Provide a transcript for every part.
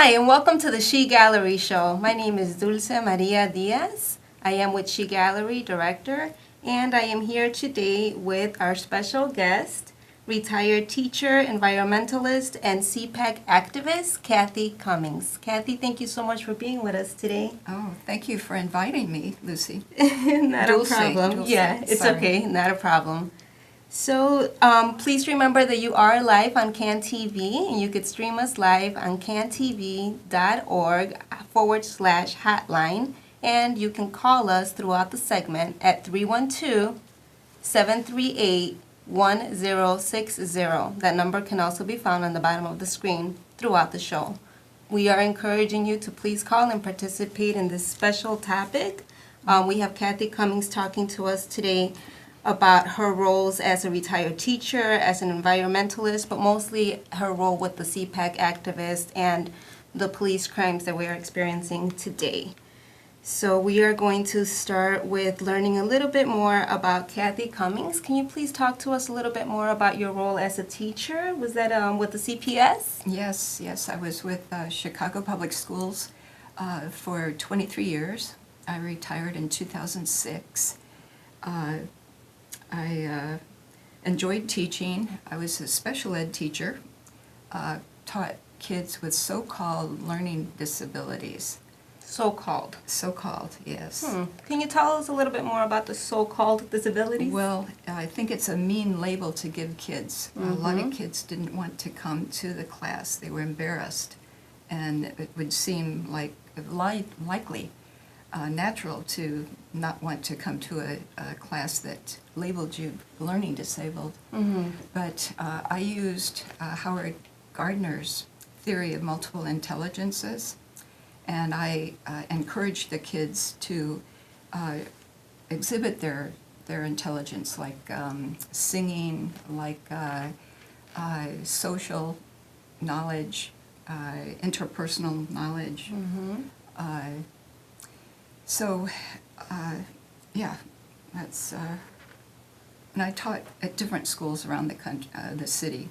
Hi, and welcome to the S.H.E Gallery Show. My name is Dulce Maria Diaz. I am with S.H.E Gallery Director, and I am here today with our special guest, retired teacher, environmentalist, and CPAC activist, Kathy Cummings. Kathy, thank you so much for being with us today. Oh, thank you for inviting me, Lucy. Not Dulce, a problem. Dulce, Yeah, it's sorry. okay. Not a problem. So please remember that you are live on CAN TV, and you could stream us live on cantv.org/hotline, and you can call us throughout the segment at 312-738-1060. That number can also be found on the bottom of the screen throughout the show. We are encouraging you to please call and participate in this special topic. We have Kathy Cummings talking to us today about her roles as a retired teacher, as an environmentalist, but mostly her role with the CPAC activist and the police crimes that we are experiencing today. So we are going to start with learning a little bit more about Kathy Cummings. Can you please talk to us a little bit more about your role as a teacher? Was that with the CPS? Yes, I was with Chicago Public Schools for 23 years. I retired in 2006. I enjoyed teaching. I was a special ed teacher, taught kids with so-called learning disabilities. So-called. So-called, yes. Can you tell us a little bit more about the so-called disabilities? Well, I think it's a mean label to give kids. A lot of kids didn't want to come to the class. They were embarrassed, and it would seem like likely natural to not want to come to a class that labeled you learning disabled. But I used Howard Gardner's theory of multiple intelligences, and I encouraged the kids to exhibit their intelligence, like singing, like social knowledge, interpersonal knowledge. So, yeah, that's, and I taught at different schools around the country, the city.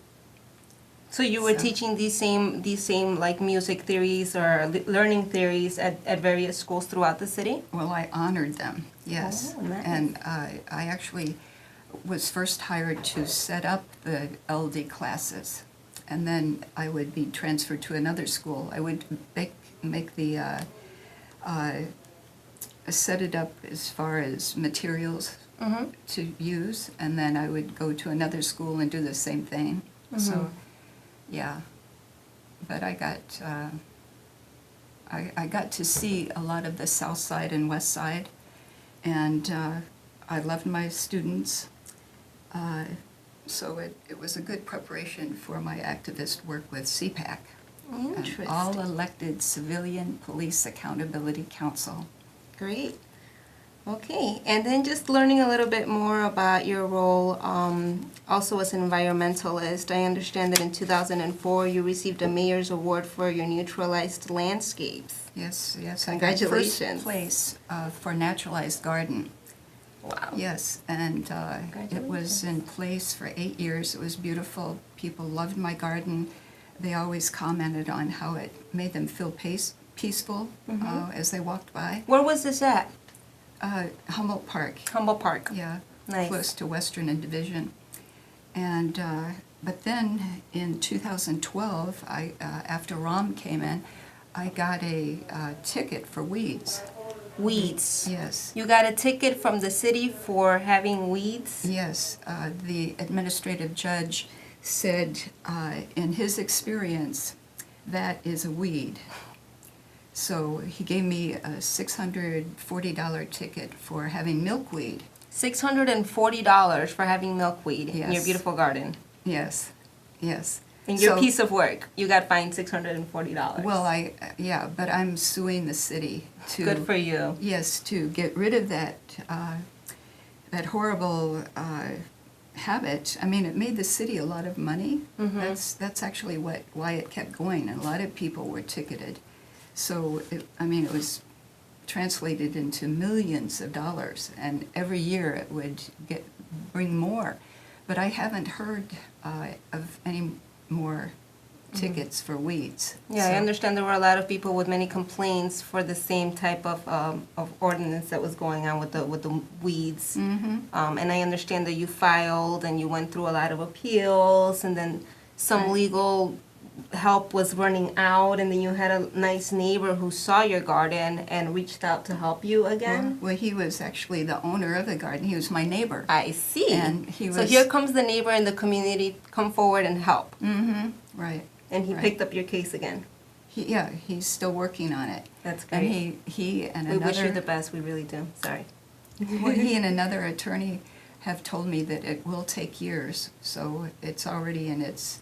So you were teaching these same like music theories or learning theories at various schools throughout the city? Well, I honored them, yes. Oh, nice. And I actually was first hired to set up the LD classes, and then I would be transferred to another school. I would make the set it up as far as materials to use, and then I would go to another school and do the same thing. So, yeah. But I got to see a lot of the South Side and West Side, and I loved my students. So it was a good preparation for my activist work with CPAC. Interesting. All Elected Civilian Police Accountability Council. Great. Okay, and then just learning a little bit more about your role also as an environmentalist. I understand that in 2004 you received a Mayor's Award for your neutralized landscapes. Yes. Congratulations. I got first place for naturalized garden. Wow. Yes, and it was in place for 8 years. It was beautiful. People loved my garden. They always commented on how it made them feel peaceful as they walked by. Where was this at? Humboldt Park. Humboldt Park. Yeah, Nice. close to Western and Division. And but then in 2012, after ROM came in, I got a ticket for weeds. Weeds. Yes. You got a ticket from the city for having weeds? Yes. The administrative judge said, in his experience, that is a weed. So he gave me a $640 ticket for having milkweed. $640 for having milkweed in your Yes. beautiful garden. Yes. And your So- piece of work, you got fined $640. Well, but I'm suing the city to. Good for you. Yes, to get rid of that horrible habit. I mean, it made the city a lot of money. That's actually why it kept going, and a lot of people were ticketed. So, it was translated into millions of dollars, and every year it would bring more. But I haven't heard of any more tickets for weeds. Yeah, I So- understand there were a lot of people with many complaints for the same type of ordinance that was going on with the weeds. And I understand that you filed and you went through a lot of appeals, and then some Right. legal help was running out, and then you had a nice neighbor who saw your garden and reached out to help you again. Well, he was actually the owner of the garden. He was my neighbor. I see. And he So was- here comes the neighbor in the community, come forward and help. Right. And he Right. picked up your case again. Yeah, he's still working on it. That's And great. he and We another... wish you the best, we really do. Sorry. Well, he and another attorney have told me that it will take years, so it's already in its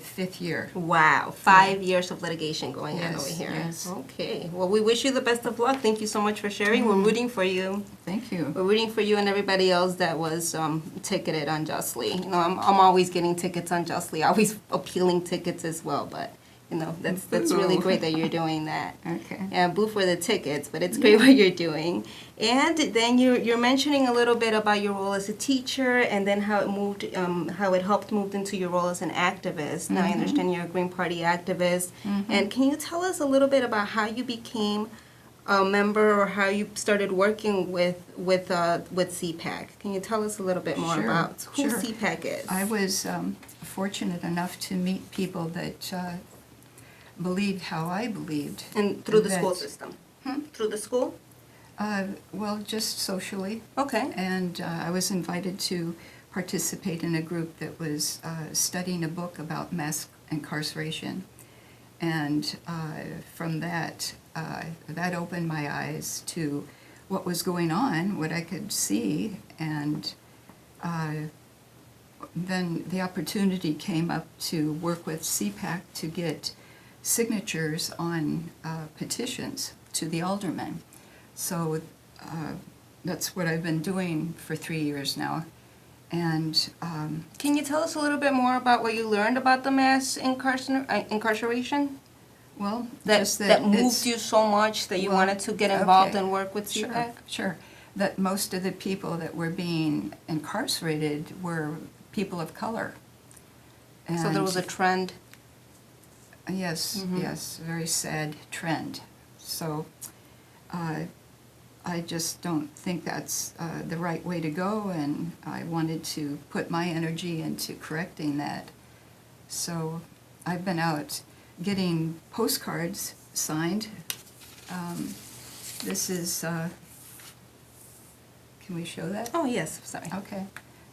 5th year. Wow, 5 years of litigation going on Yes, over here. yes. Okay, well, we wish you the best of luck. Thank you so much for sharing. We're rooting for you. Thank you. We're rooting for you and everybody else that was ticketed unjustly. You know, I'm always getting tickets unjustly, always appealing tickets as well, but, you know, that's really Boo. great that you're doing that. Okay. Yeah, boo for the tickets, but it's great what you're doing. And then you're mentioning a little bit about your role as a teacher, and then how it moved, how it helped move into your role as an activist. Now I understand you're a Green Party activist. And can you tell us a little bit about how you became a member, or how you started working with CPAC? Can you tell us a little bit more Sure, about who sure. CPAC is? I was fortunate enough to meet people that believed how I believed. And through the school that- system? Through the school? Well, just socially. Okay. And I was invited to participate in a group that was studying a book about mass incarceration. And from that, that opened my eyes to what was going on, what I could see, and then the opportunity came up to work with CPAC to get signatures on petitions to the aldermen. So that's what I've been doing for 3 years now. And Can you tell us a little bit more about what you learned about the mass incarceration? well, That, just that moved it's- you so much that you well, wanted to get involved okay. and work with Sure, CPAC? sure. That most of the people that were being incarcerated were people of color. So there was a And- trend. Yes, yes, very sad trend. So I just don't think that's the right way to go, and I wanted to put my energy into correcting that. So I've been out getting postcards signed. This is, can we show that? Oh, yes, sorry. Okay.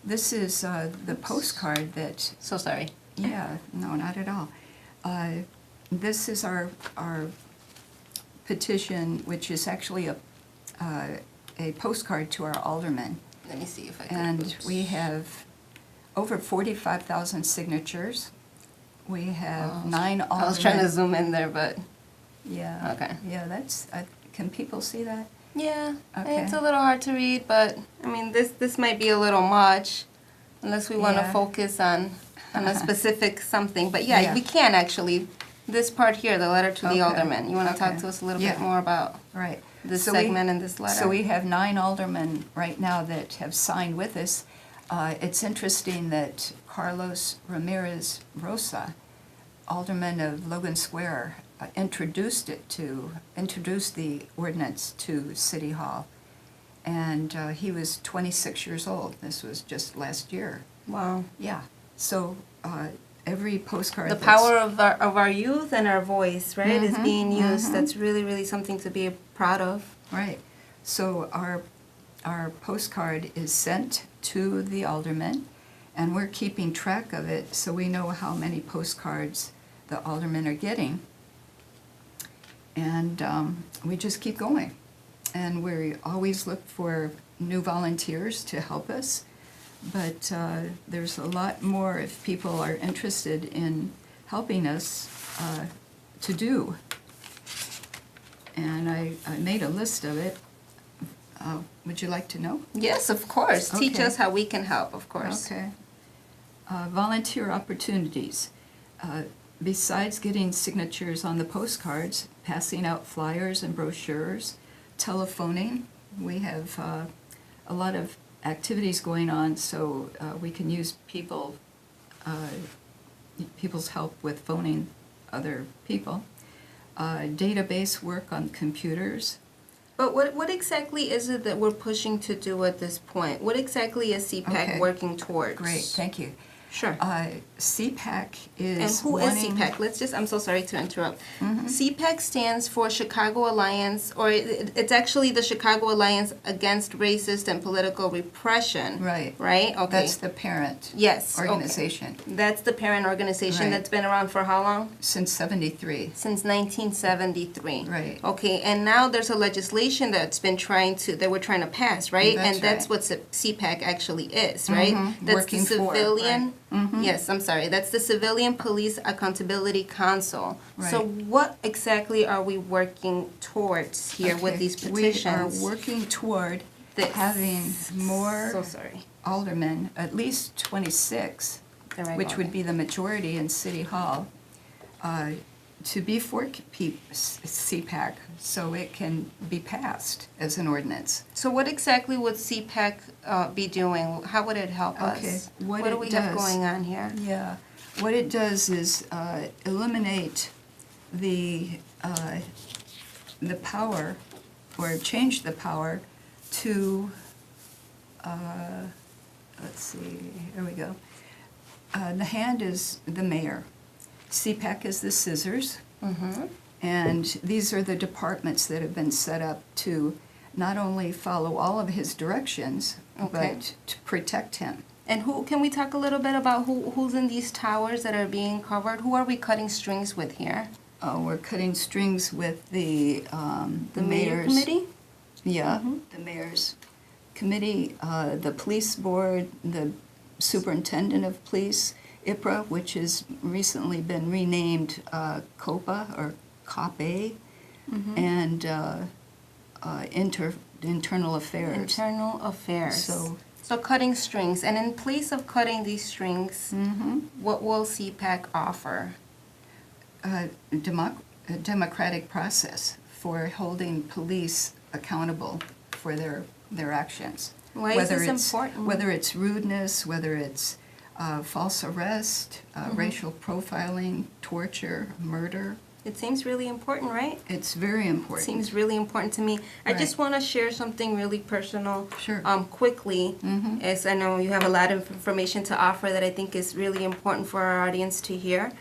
This is the postcard that So sorry. yeah, no, not at all. This is our petition, which is actually a postcard to our aldermen. Let me see if I can. And oops. we have over 45,000 signatures. We have 9 aldermen. I was trying to zoom in there, but Yeah. Okay. Yeah, that's, can people see that? yeah, Okay. it's a little hard to read, but I mean, this might be a little much unless we want to Yeah. focus on a specific something. But yeah, Yeah. we can actually. This part here, the letter to the Okay. alderman. You want to talk Okay. to us a little Yeah. bit more about Right. this So we- segment and this letter? So we have 9 aldermen right now that have signed with us. It's interesting that Carlos Ramirez Rosa, alderman of Logan Square, introduced the ordinance to City Hall. And he was 26 years old. This was just last year. Wow. Yeah. So every postcard. The that's- power of our youth and our voice, right, is being used. That's really, really something to be proud of. Right. So our postcard is sent to the aldermen, and we're keeping track of it so we know how many postcards the aldermen are getting. And we just keep going. And we always look for new volunteers to help us. But there's a lot more if people are interested in helping us to do. And I made a list of it. Would you like to know? Yes, of course. Teach Okay. us how we can help, of course. Okay. Volunteer opportunities. Besides getting signatures on the postcards, passing out flyers and brochures, telephoning, we have a lot of activities going on, so we can use people people's help with phoning other people, database work on computers. But what exactly is it that we're pushing to do at this point? What exactly is CPAC Okay. working towards? Great, thank you. Sure. CPAC is And who is CPAC? I'm so sorry to interrupt. CPAC stands for Chicago Alliance, or it's actually the Chicago Alliance Against Racist and Political Repression. Right. Right? Okay. That's the parent Yes. okay. organization That's the parent organization Right. that's been around for how long? since 73. Since 1973. Right. Okay, and now there's a legislation that we're trying to pass, right? That's And that's right. what CPAC actually is, right? That's Working the for, civilian. Yes, I'm sorry. That's the Civilian Police Accountability Council. So Right. what exactly are we working towards here with Okay, these petitions? We are working toward This. having more So sorry. aldermen, at least 26, There I which go. would be the majority in City Hall, to be for CPAC so it can be passed as an ordinance. So what exactly would CPAC be doing? How would it help Okay, us? what do it we have does- going on here? Yeah, what it does is eliminate the power, or change the power to, let's see, here we go. The hand is the mayor. CPAC is the scissors. Mm-hmm. And these are the departments that have been set up to not only follow all of his directions, Okay. but to protect him. And can we talk a little bit about who's in these towers that are being covered? Who are we cutting strings with here? We're cutting strings with the The mayor mayor's. committee? Yeah, the mayor's committee, the police board, the superintendent of police, IPRA, which has recently been renamed COPA or COPA, and internal affairs. Internal affairs. So cutting strings. And in place of cutting these strings, what will CPAC offer? a democratic process for holding police accountable for their actions. Why is this important? Whether it's rudeness, whether it's false arrest, racial profiling, torture, murder. It seems really important, right? It's very important. Seems really important to me. I just Right. want to share something really personal Sure. quickly, as I know you have a lot of information to offer that I think is really important for our audience to hear,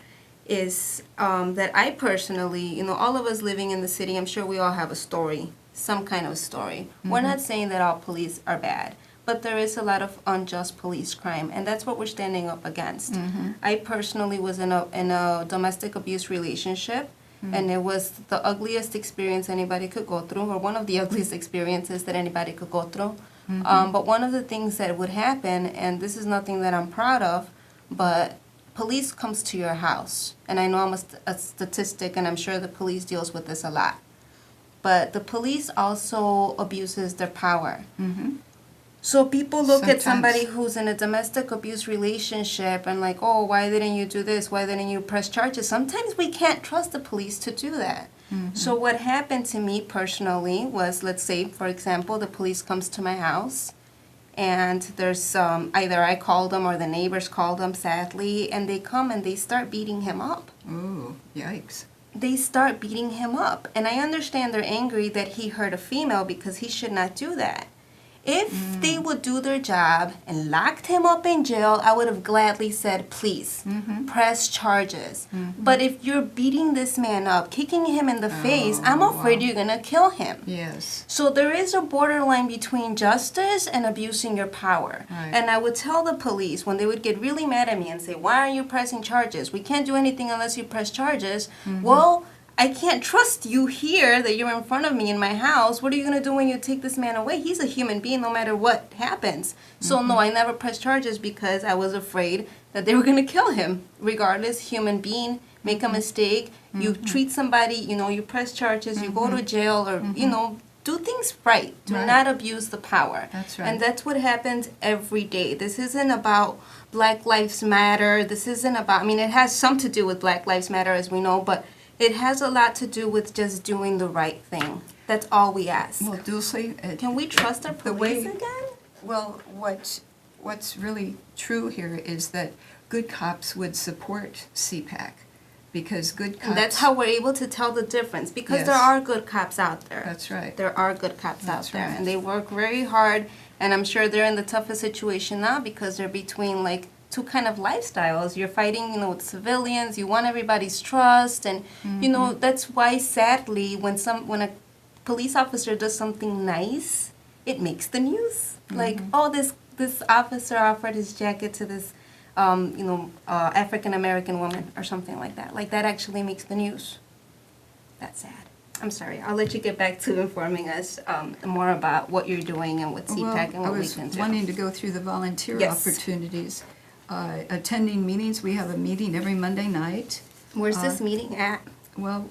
is that I personally, all of us living in the city, I'm sure we all have a story, some kind of story. We're not saying that all police are bad, but there is a lot of unjust police crime, and that's what we're standing up against. I personally was in a domestic abuse relationship, and it was the ugliest experience anybody could go through, or one of the ugliest experiences that anybody could go through. But one of the things that would happen, and this is nothing that I'm proud of, but police comes to your house, and I know I'm a statistic, and I'm sure the police deals with this a lot. But the police also abuses their power. So people look at somebody Sometimes. who's in a domestic abuse relationship and like, oh, why didn't you do this? Why didn't you press charges? Sometimes we can't trust the police to do that. So what happened to me personally was, let's say, for example, the police comes to my house, and there's either I called them or the neighbors called them, sadly, and they come and they start beating him up. Ooh, yikes. They start beating him up. And I understand they're angry that he hurt a female because he should not do that. If they would do their job and locked him up in jail, I would have gladly said, please, press charges. But if you're beating this man up, kicking him in the face, I'm afraid you're going to kill him. Yes. So there is a borderline between justice and abusing your power. Right. And I would tell the police when they would get really mad at me and say, why aren't you pressing charges? We can't do anything unless you press charges. Well, I can't trust you here that you're in front of me in my house. What are you going to do when you take this man away? He's a human being no matter what happens. So no, I never pressed charges because I was afraid that they were going to kill him. Regardless, human being, make a mistake. You treat somebody, you press charges, you go to jail, or, do things right. Do Right. not abuse the power. That's right. And that's what happens every day. This isn't about Black Lives Matter. This isn't about, it has some to do with Black Lives Matter, as we know, but it has a lot to do with just doing the right thing. That's all we ask. Well, Dulce, Can we trust our the police way- again? well, what what's really true here is that good cops would support CPAC because good cops. And that's how we're able to tell the difference, because Yes. there are good cops out there. That's right. There are good cops out That's there, right. and they work very hard, and I'm sure they're in the toughest situation now because they're between like two kind of lifestyles. You're fighting, with civilians, you want everybody's trust, and that's why sadly when a police officer does something nice, it makes the news. Like, oh, this officer offered his jacket to this African American woman or something like that. Like, that actually makes the news. That's sad. I'm sorry. I'll let you get back to informing us more about what you're doing and what CPAC and what we can do. I was wanting to go through the volunteer Yes. opportunities. Attending meetings, we have a meeting every Monday night. Where's this meeting at? Well,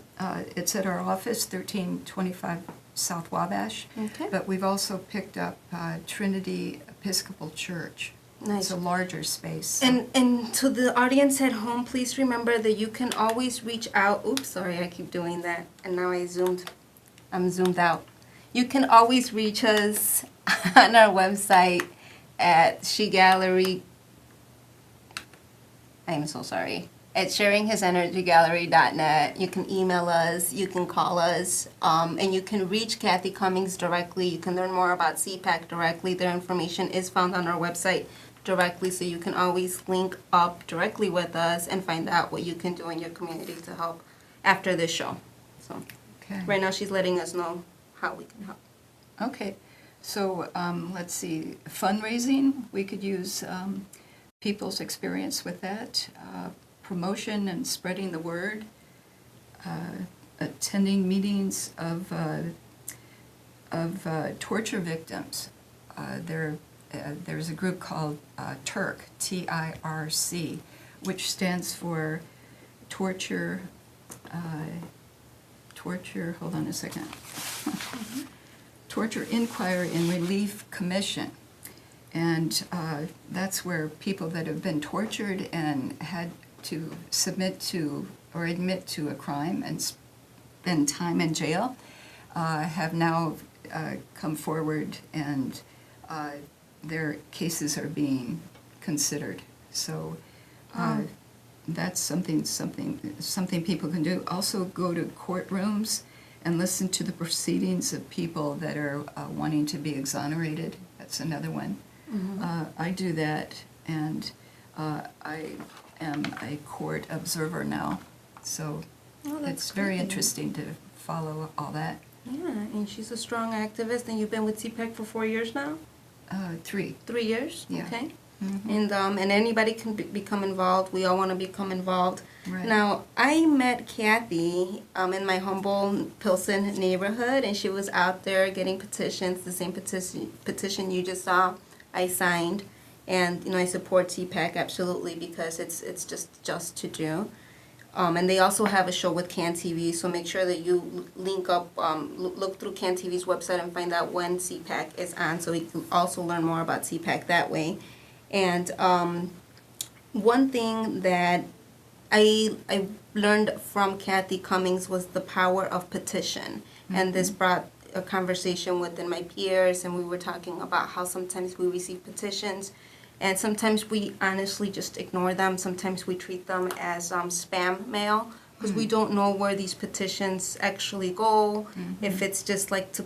it's at our office, 1325 South Wabash. Okay. But we've also picked up Trinity Episcopal Church. Nice. It's a larger space. And to the audience at home, please remember that you can always reach out. Oops, sorry, I keep doing that. And now I'm zoomed out. You can always reach us on our website at S.H.E Gallery. I'm so sorry. At sharinghisenergygallery.net. You can email us, you can call us, and you can reach Kathy Cummings directly. You can learn more about CPAC directly. Their information is found on our website directly, so you can always link up directly with us and find out what you can do in your community to help after this show. So Okay. right now she's letting us know how we can help. Okay, so let's see, fundraising, we could use people's experience with that, promotion and spreading the word, attending meetings of torture victims. There's a group called TIRC, T-I-R-C, which stands for Torture, hold on a second. Torture Inquiry and Relief Commission. And that's where people that have been tortured and had to submit to or admit to a crime and spend time in jail have now come forward, and their cases are being considered. So that's something people can do. Also go to courtrooms and listen to the proceedings of people that are wanting to be exonerated. That's another one. I do that, and I am a court observer now, so it's very great. interesting to follow all that. Yeah, and she's a strong activist, and you've been with CPAC for 4 years now? 3. 3 years? Yeah. Okay. Mhm. And anybody can become involved. We all want to become involved. Right. Now, I met Kathy in my Humboldt Pilsen neighborhood, and she was out there getting petitions, the same petition you just saw. I signed, and I support CPAC absolutely because it's just to do. And they also have a show with CAN TV, so make sure that you link up, look through CAN TV's website and find out when CPAC is on, so you can also learn more about CPAC that way. And one thing that I learned from Kathy Cummings was the power of petition, and this brought a conversation within my peers, and we were talking about how sometimes we receive petitions, and sometimes we honestly just ignore them. Sometimes we treat them as spam mail, because we don't know where these petitions actually go. If it's just like to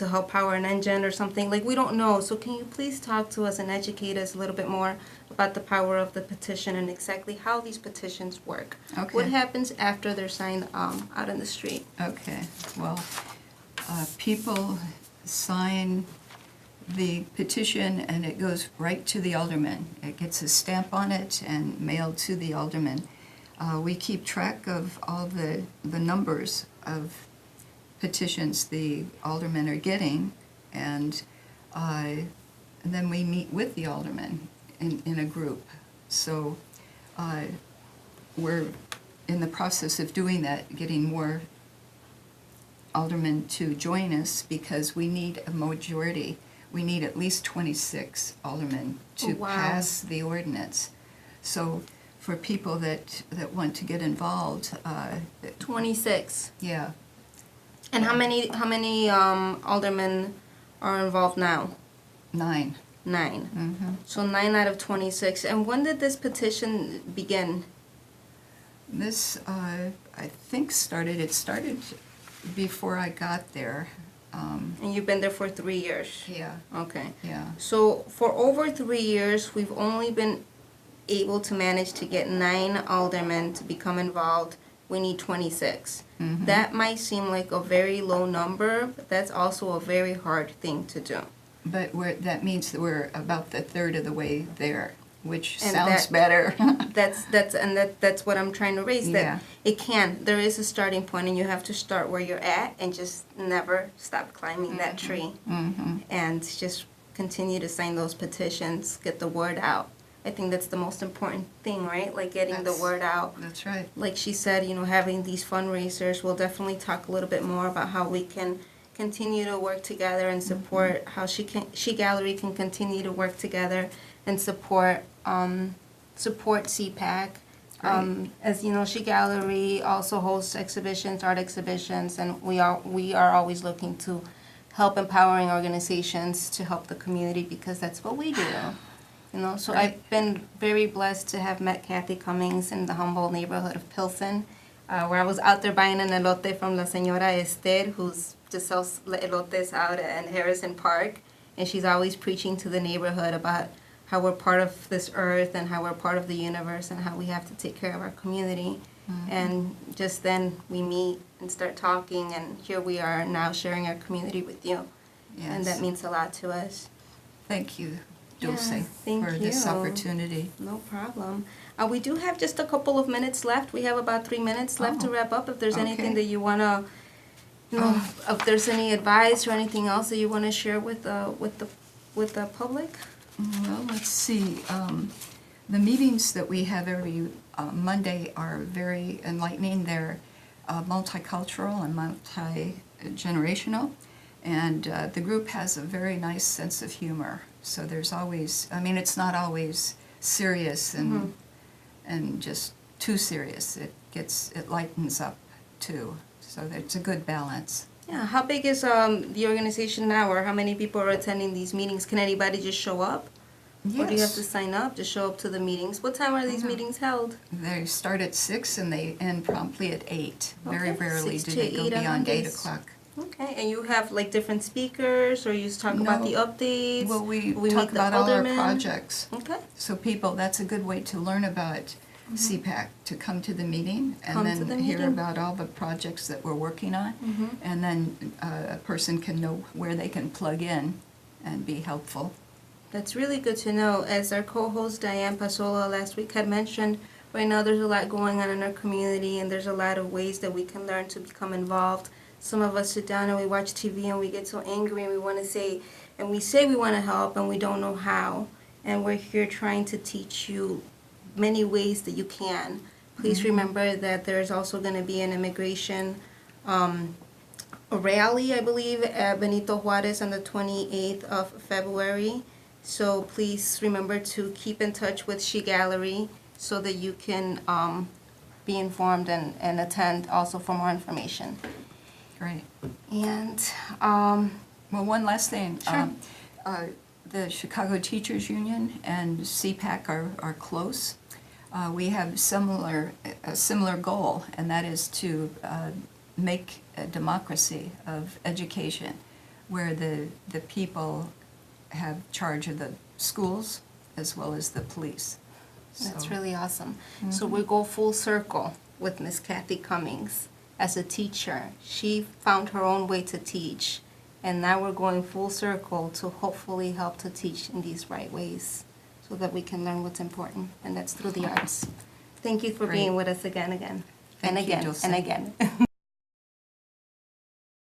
help power an engine or something, like we don't know. So can you please talk to us and educate us a little bit more about the power of the petition and exactly how these petitions work? Okay. What happens after they're signed out in the street? Okay, well, people sign the petition and it goes right to the alderman. It gets a stamp on it and mailed to the alderman. We keep track of all the numbers of petitions the aldermen are getting, and then we meet with the alderman in a group. So we're in the process of doing that, getting more aldermen to join us, because we need a majority. We need at least 26 aldermen to Wow. pass the ordinance. So for people that want to get involved, 26. yeah, And how many aldermen are involved now? 9. 9. So 9 out of 26. And when did this petition begin? This, I think, it started before I got there. And you've been there for 3 years? Yeah, Okay. yeah. So for over 3 years, we've only been able to manage to get 9 aldermen to become involved. We need 26. That might seem like a very low number, but that's also a very hard thing to do. But that means that we're about the third of the way there, which And sounds that- better. That's what I'm trying to raise. That Yeah. there is a starting point, and you have to start where you're at, and just never stop climbing that tree, and just continue to sign those petitions, get the word out. I think that's the most important thing, right? Like getting the That's- word out. That's right. Like she said, having these fundraisers. We'll definitely talk a little bit more about how we can continue to work together and support how She Gallery can continue to work together and support CPAC. As you know, She Gallery also hosts art exhibitions, and we are always looking to help empowering organizations to help the community, because that's what we do. So Right. I've been very blessed to have met Kathy Cummings in the Humboldt neighborhood of Pilsen, where I was out there buying an elote from La Señora S.H.E, who's just sells elotes out at Harrison Park, and she's always preaching to the neighborhood about how we're part of this earth and how we're part of the universe and how we have to take care of our community. And just then we meet and start talking, and here we are now sharing our community with you. And that Yes. means a lot to us. Thank you, Dulce, Yeah, thank for this you. opportunity. No problem. We do have just a couple of minutes left. We have about 3 minutes left to Oh, wrap up. If there's anything okay. that you want to, if there's any advice or anything else that you want to share with the public. Well, let's see. The meetings that we have every Monday are very enlightening. They're multicultural and multi-generational, and the group has a very nice sense of humor. So there's always, it's not always serious and just too serious. It lightens up too. So it's a good balance. Yeah. How big is the organization now, or how many people are attending these meetings? Can anybody just show up? Or do you have to sign up to show up to the meetings? What time are these meetings held? They start at 6 and they end promptly at 8. Very Okay, rarely 6 do to they go 8 on beyond 8 Mondays. o'clock. Okay, and you have like different speakers, or you just talk about No. the updates? Well, we meet talk the about all our aldermen? projects. Okay. So that's a good way to learn about CPAC, to come to the meeting Come and to the then hear meeting. about all the projects that we're working on. And then a person can know where they can plug in and be helpful. That's really good to know. As our co-host Diane Pasola last week had mentioned, right now there's a lot going on in our community, and there's a lot of ways that we can learn to become involved. Some of us sit down and we watch TV and we get so angry and we want to say, and we say we want to help and we don't know how. And we're here trying to teach you many ways that you can. Please remember that there's also going to be an immigration rally, I believe, at Benito Juarez on the 28th of February. So please remember to keep in touch with She Gallery so that you can be informed and attend also for more information. Great. And Well, one last thing. Sure. The Chicago Teachers Union and CPAC are close. We have a similar goal, and that is to make a democracy of education where the people have charge of the schools as well as the police. that's So- really awesome. So we go full circle with Miss Kathy Cummings. As a teacher, she found her own way to teach, and now we're going full circle to hopefully help to teach in these right ways so that we can learn what's important, and that's through the arts. Thank you for Great. being with us again, Thank you, and Dulce. again.